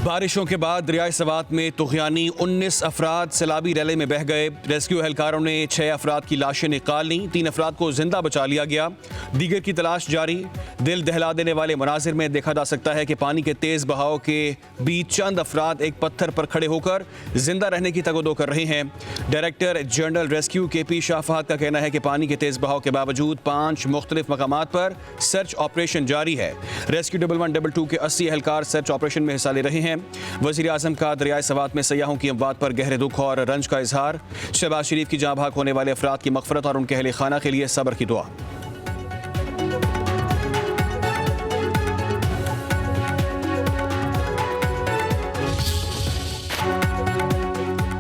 बारिशों के बाद दरियाए सवात में तुग़यानी 19 अफराद सैलाबी रैले में बह गए। रेस्क्यू एहलकारों ने 6 अफराद की लाशें निकाल लीं, 3 अफराद को जिंदा बचा लिया गया, दीगर की तलाश जारी। दिल दहला देने वाले मनाजिर में देखा जा सकता है कि पानी के तेज बहाव के बीच चंद अफराद एक पत्थर पर खड़े होकर जिंदा रहने की तगदो कर रहे हैं। Director general rescue KP Shah Fahad का कहना है कि पानी के तेज बहाव के बावजूद 5 मुख्तलिफ मकामात पर सर्च ऑपरेशन जारी है। रेस्क्यू 1122 के 80 एहलकार सर्च ऑपरेशन में हिस्सा ले रहे हैं। वज़ीर आज़म का दरियाए सवात में सयाहों की अमवात पर गहरे दुख और रंज का इजहार। शहबाज शरीफ की जाँ भाग होने वाले अफराद की मग़फ़िरत और उनके अहले खाना के लिए सब्र की दुआ।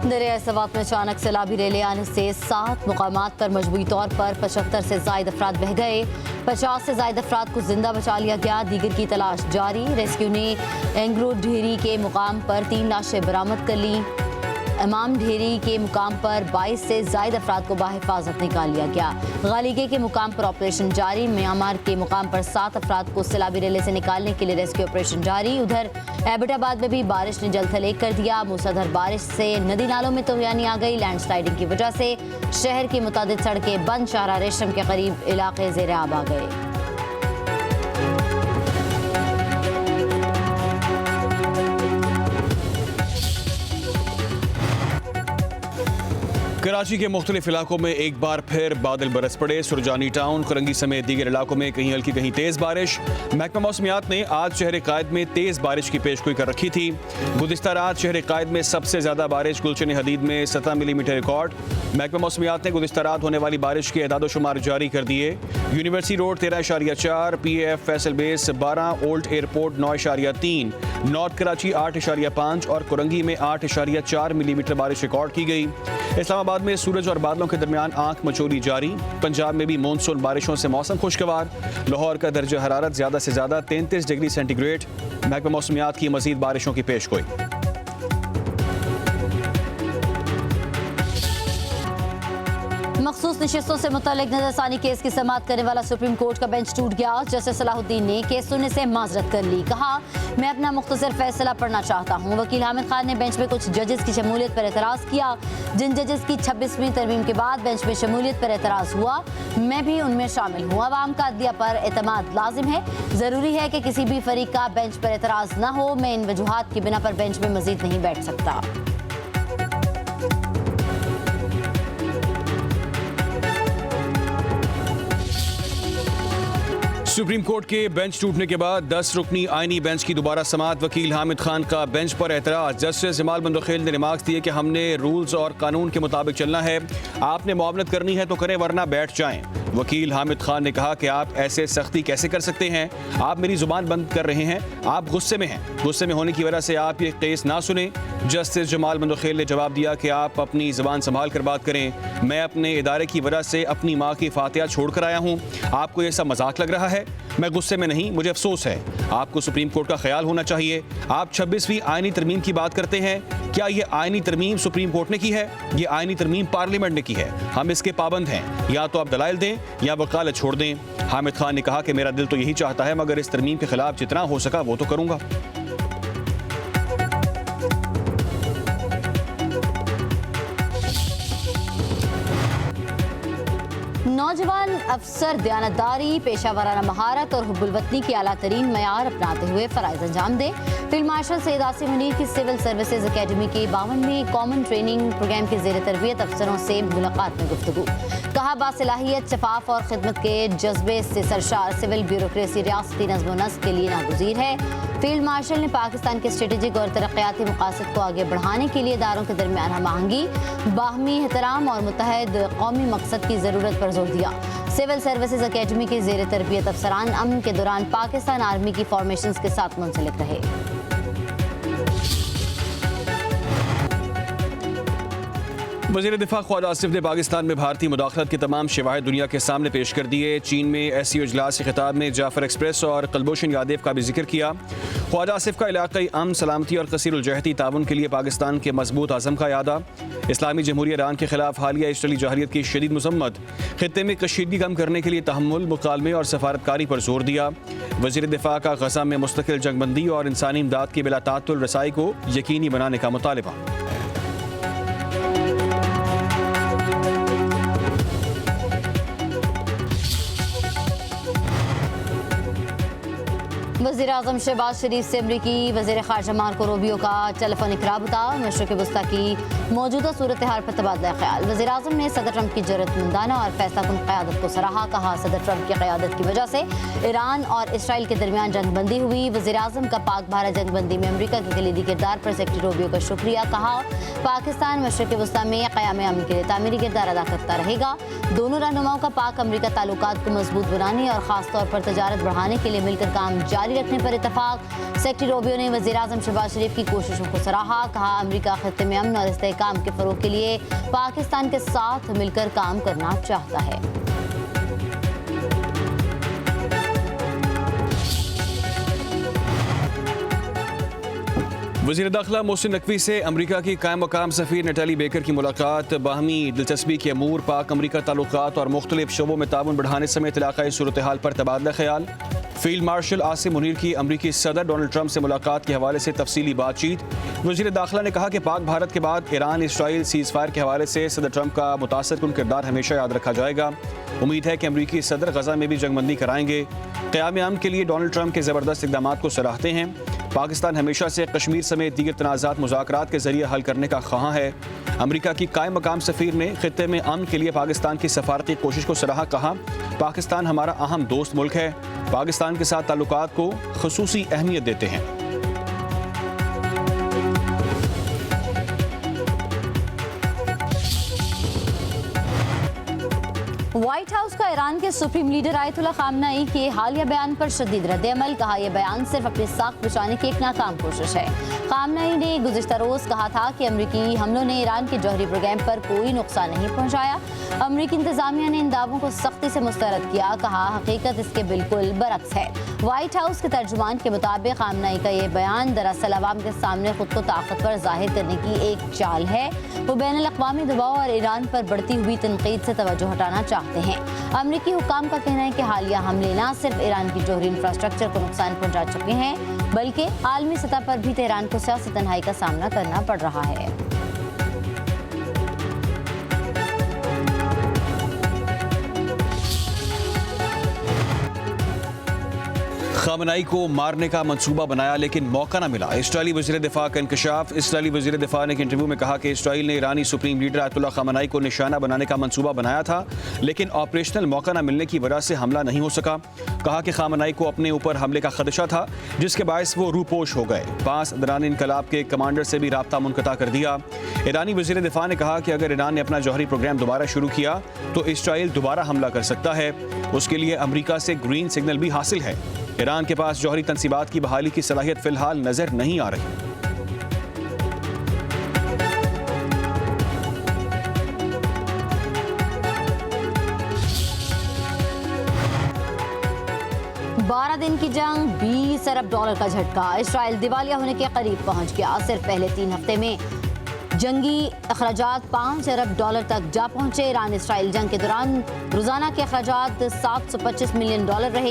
दरियाए सवात में अचानक सैलाबी रेले आने से 7 मुकामात पर मजबूरी तौर पर 75 से ज़ायद अफराद बह गए। 50 से ज़ायद अफराद को जिंदा बचा लिया गया, दीगर की तलाश जारी। रेस्क्यू ने एंग्रो ढेरी के मुकाम पर 3 लाशें बरामद कर ली। इमाम ढेरी के मुकाम पर 22 से ज़ायद अफराद को बाहिफाजत निकाल लिया गया। गालीगे के मुकाम पर ऑपरेशन जारी। म्यांमार के मुकाम पर 7 अफराद को सैलाबी रेले से निकालने के लिए रेस्क्यू ऑपरेशन जारी। उधर एबटाबाद में भी बारिश ने जलथलेग कर दिया। मूसलाधार बारिश से नदी नालों में तुग़यानी आ गई। लैंडस्लाइडिंग की वजह से शहर की मुतादिद सड़कें बंद। शाहरा रेशम के करीब इलाके ज़ेर आब आ गए। कराची के मुख्तलिफ इलाकों में एक बार फिर बादल बरस पड़े। सुरजानी टाउन, करंगी समेत दीगर इलाकों में कहीं हल्की कहीं तेज बारिश। महकमा मौसमियात ने आज शहर कायद में तेज बारिश की पेशगोई कर रखी थी। गुज़िश्ता रात शहर कायद में सबसे ज्यादा बारिश गुलशन हदीद में 17 मिलीमीटर रिकॉर्ड। महकमा मौसमियात ने गुज़िश्ता रात होने वाली बारिश के एदाद शुमार जारी कर दिए। University road 13.4, PAF Faisal base 12, old airport 9.3, north Karachi 8.5 और करंगी में 8.4 मिलीमीटर बारिश रिकॉर्ड की गई। इस्लामाबाद में सूरज और बादलों के दरमियान आंख मचोली जारी। पंजाब में भी मानसून बारिशों से मौसम खुशगवार। लाहौर का दर्जा हरारत ज्यादा से ज्यादा 33 डिग्री सेंटीग्रेड। महकमा मौसमियात की मजीद बारिशों की पेशगोई। मखसूस नशिस्तों से मुतल्लिक नजरसानी केस की समाअत करने वाला सुप्रीम कोर्ट का बेंच टूट गया। जस्टिस सलाहुद्दीन ने केस सुनने से माजरत कर ली। कहा, मैं अपना मुख्तसर फैसला पढ़ना चाहता हूँ। वकील हामिद खान ने बेंच में कुछ जजेस की शमूलियत पर एतराज़ किया। जिन जजेस की 26वीं तरमीम के बाद बेंच में शमूलियत पर एतराज़ हुआ, मैं भी उनमें शामिल हूँ। अवाम का अदलिया पर एतमाद लाजिम है। ज़रूरी है कि किसी भी फरीक का बेंच पर एतराज़ न हो। मैं इन वजूहात की बिना पर बेंच में मजीद नहीं बैठ सकता। सुप्रीम कोर्ट के बेंच टूटने के बाद 10 रुकनी आईनी बेंच की दोबारा समाअत। वकील हामिद खान का बेंच पर एतराज। जस्टिस जमाल बंदोखेल ने रिमार्क्स दिए कि हमने रूल्स और कानून के मुताबिक चलना है। आपने मुआवनत करनी है तो करें, वरना बैठ जाएं। वकील हामिद खान ने कहा कि आप ऐसे सख्ती कैसे कर सकते हैं, आप मेरी जुबान बंद कर रहे हैं, आप गुस्से में हैं। गुस्से में होने की वजह से आप ये केस ना सुने। जस्टिस जमाल बंदोखेल ने जवाब दिया कि आप अपनी जुबान संभाल कर बात करें। मैं अपने इदारे की वजह से अपनी माँ की फातिहा छोड़ कर आया हूँ। आपको ये सब मजाक लग रहा है? मैं गुस्से में नहीं, मुझे अफसोस है। आपको सुप्रीम कोर्ट का ख्याल होना चाहिए। आप 26वीं आईनी तरमीम की बात करते हैं। क्या ये आईनी तरमीम सुप्रीम कोर्ट ने की है? ये आईनी तरमीम पार्लियामेंट ने की है। हम इसके पाबंद हैं। या तो आप दलाइल दें या वकालत छोड़ दें। हामिद खान ने कहा कि मेरा दिल तो यही चाहता है, मगर इस तरमीम के खिलाफ जितना हो सका वो तो करूंगा। नौजवान अफसर दयानतदारी, पेशावराना महारत और हुब्बुल वतनी के आला तरीन मयार अपनाते हुए फ़राइज़ अंजाम दें। फील्ड मार्शल सैयद आसिम मुनीर की सिविल सर्विसेज अकेडमी के 52वें कॉमन ट्रेनिंग प्रोग्राम के ज़ेर तरबियत अफसरों से मुलाकात में गुफ्तगू। कहा, बासलाहियत, शफाफ और खिदमत के जज्बे से सरशार सिविल ब्यूरोक्रेसी रियासती नज़्म व नस्क़ के लिए नागुज़ीर है। फील्ड मार्शल ने पाकिस्तान के स्ट्रेटेजिक और तरक्याती मकासद को आगे बढ़ाने के लिए इदारों के दरमियान हम आहंगी, बाहमी एहतराम और मुत्तहद कौमी मकसद की ज़रूरत पर जोर दिया। सिविल सर्विसेज अकेडमी के ज़ेर तरबियत अफसरान अमन के दौरान पाकिस्तान आर्मी की फॉर्मेशंस के साथ मुंसलिक रहे। वज़ीर दिफा ख्वाजा आसिफ ने पाकिस्तान में भारतीय मुदाखलत के तमाम शवाहिद दुनिया के सामने पेश कर दिए। चीन में एससीओ इजलास के खिताब में जाफर एक्सप्रेस और कुलभूषण यादव का भी जिक्र किया। ख्वाजा आसिफ का इलाक़ाई अमन, सलामती और कसीरुल-जहती ताउन के लिए पाकिस्तान के मजबूत आज़म का यादा। इस्लामी जमहूरिया ईरान के खिलाफ हालिया इसराइली जाहिलियत की शदीद मज़म्मत। खित्ते में कशीदगी कम करने के लिए तहम्मुल, मुकालमे और सफारतकारी पर जोर दिया। वज़ीर दिफा का गज़ा में मुस्तकिल जंगबंदी और इंसानी इमदाद की बिला ताअत्तुल रसाई को यकीनी बनाने का मुतालबा। वज़ीर आज़म शहबाज शरीफ से अमरीकी वज़ीर ख़ारजा मार्को रूबियो का टेलीफोनिक राबता। मशरिक़ वस्ता की मौजूदा सूरत हाल पर तबादला ख्याल। वज़ीर आज़म ने सदर ट्रंप की जरूरतमंदाना और फैसला कुन क़यादत को सराहा। कहा, सदर ट्रंप की क़यादत की वजह से ईरान और इसराइल के दरमियान जंगबंदी हुई। वज़ीर आज़म का पाक भारत जंगबंदी में अमरीका के कलीदी किरदार पर सेक्रेटरी रूबियो का शुक्रिया। कहा, पाकिस्तान मशरिक़ वस्ता में क़याम अमन के लिए तामीरी किरदार अदा करता रहेगा। दोनों रहनुमाओं का पाक अमरीका ताल्लुकात को मजबूत बनाने और ख़ासतौर पर तजारत बढ़ाने के लिए मिलकर काम जारी रखने पर इत्तफाक। सेक्रेटरी रूबियो ने वज़ीर आज़म शहबाज शरीफ की कोशिशों को सराहा। कहा, अमरीका खित्ते में अमन और इस्तेहकाम के फ़रोग़ के लिए पाकिस्तान के साथ मिलकर काम करना चाहता है। वज़ीर दाखिला मोहसिन नकवी से अमरीका की कायम मकाम सफ़ीर नटाली बेकर की मुलाकात। बाहमी दिलचस्पी के अमूर, पाक अमरीका ताल्लुकात और मुख्तलिफ शोबों में ताउन बढ़ाने समेत इलाक़ाई सूरत हाल पर तबादला ख्याल। फील्ड मार्शल आसिम मुनीर की अमरीकी सदर डोनाल्ड ट्रंप से मुलाकात के हवाले से तफसीली बातचीत। वज़ीर दाखिला ने कहा कि पाक भारत के बाद ईरान इसराइल सीज़ फायर के हवाले से सदर ट्रंप का मुतासरकुन किरदार हमेशा याद रखा जाएगा। उम्मीद है कि अमरीकी सदर गजा में भी जंगबंदी कराएंगे। क़याम अमन के लिए डोनाल्ड ट्रंप के ज़बरदस्त इक़दामात को सराहते हैं। पाकिस्तान हमेशा से कश्मीर समेत दीगर तनाज़ात मुज़ाकरात के ज़रिए हल करने का ख़्वाह है। अमरीका की कायम मकाम सफ़ीर ने खित्ते में अमन के लिए पाकिस्तान की सफारती कोशिश को सराहा। कहा, पाकिस्तान हमारा अहम दोस्त मुल्क है। पाकिस्तान के साथ ताल्लुकात को ख़ुसूसी अहमियत देते हैं। व्हाइट हाउस का ईरान के सुप्रीम लीडर आयतुल्लाह खामनेई के हालिया बयान पर शदीद रद्द-ए-अमल। कहा, यह बयान सिर्फ अपनी साख बचाने की एक नाकाम कोशिश है। खामनेई ने गुज़िश्ता रोज़ कहा था कि अमरीकी हमलों ने ईरान के जौहरी प्रोग्राम पर कोई नुकसान नहीं पहुँचाया। अमरीकी इंतजामिया ने इन दावों को सख्ती से मुस्तरद किया। कहा, हकीकत इसके बिल्कुल बरक्स है। व्हाइट हाउस के तर्जुमान के मुताबिक खामनेई का ये बयान दरअसल अवाम के सामने खुद को ताकतवर जाहिर करने की एक चाल है। वो बैनुल-अक़वामी दबाव और ईरान पर बढ़ती हुई तनकीद से तवज्जो हटाना चाहते हैं। अमरीकी हुक्काम का कहना है कि हालिया हमले न सिर्फ ईरान की जौहरी इंफ्रास्ट्रक्चर को नुकसान पहुंचा चुके हैं, बल्कि आलमी सतह पर भी तेहरान को सियासी तन्हाई का सामना करना पड़ रहा है। खामनेई को मारने का मंसूबा बनाया लेकिन मौका न मिला। इसराइली वज़ीर दिफा का इंकशाफ। इसराइली वज़ीर दिफा ने एक इंटरव्यू में कहा कि इसराइल ने ईरानी सुप्रीम लीडर आयतुल्लाह खामनेई को निशाना बनाने का मंसूबा बनाया था, लेकिन ऑपरेशनल मौका न मिलने की वजह से हमला नहीं हो सका। कहा कि खामनेई को अपने ऊपर हमले का खदशा था, जिसके बायस वो रूपोश हो गए। 5 दौरान इनकलाब के कमांडर से भी राब्ता मुनक़ता कर दिया। ईरानी वज़ीर दिफा ने कहा कि अगर ईरान ने अपना जौहरी प्रोग्राम दोबारा शुरू किया तो इसराइल दोबारा हमला कर सकता है। उसके लिए अमरीका से ग्रीन सिग्नल भी हासिल है। ईरान के पास जौहरी तंसीबात की बहाली की सलाहियत फिलहाल नजर नहीं आ रही। $12 दिन की जंग, $20 अरब का झटका। इसराइल दिवालिया होने के करीब पहुंच गया। सिर्फ पहले 3 हफ्ते में जंगी अखराजात $5 अरब तक जा पहुंचे। ईरान इसराइल जंग के दौरान रोजाना के अखराजात $725 मिलियन रहे।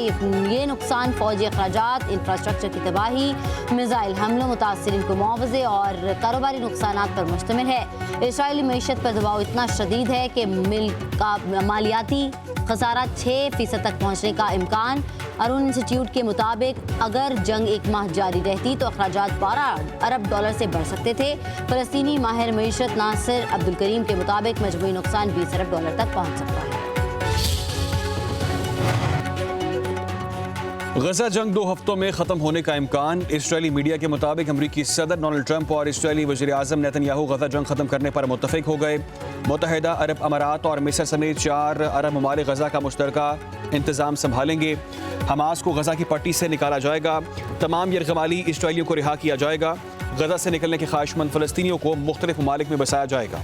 ये नुकसान फौजी अखराजात, इंफ्रास्ट्रक्चर की तबाही, मिसाइल हमलों, मुतासरीन को मुआवजे और कारोबारी नुकसान पर मुश्तमिल है। इसराइली मईशत पर दबाव इतना शदीद है कि मिल्क का मालियाती खसारा 6% तक पहुँचने का इम्कान। अरुण इंस्टीट्यूट के मुताबिक अगर जंग 1 माह जारी रहती तो अखराजात $12 अरब से बढ़ सकते थे। फ़लस्तीनी माहिर मईशत नासिर अब्दुल करीम के मुताबिक मजमूई नुकसान $20 अरब तक पहुँच सकता है। गजा जंग 2 हफ्तों में ख़त्म होने का इम्कान। इसराइली मीडिया के मुताबिक अमरीकी सदर डोनाल्ड ट्रंप और इसराइली वज़ीर आज़म नेतन्याहू गजा जंग ख़त्म करने पर मुत्तफ़िक हो गए। मुत्तहिदा अरब अमारात और मिस्र समेत 4 अरब ममालिक गजा का मुश्तरका इंतज़ाम संभालेंगे। हमास को गजा की पट्टी से निकाला जाएगा। तमाम यरगमाली इसराइलियों को रिहा किया जाएगा। गजा से निकलने के ख्वाहिशमंद फ़लस्तीनियों को मुख्तलिफ ममालिक में बसाया जाएगा।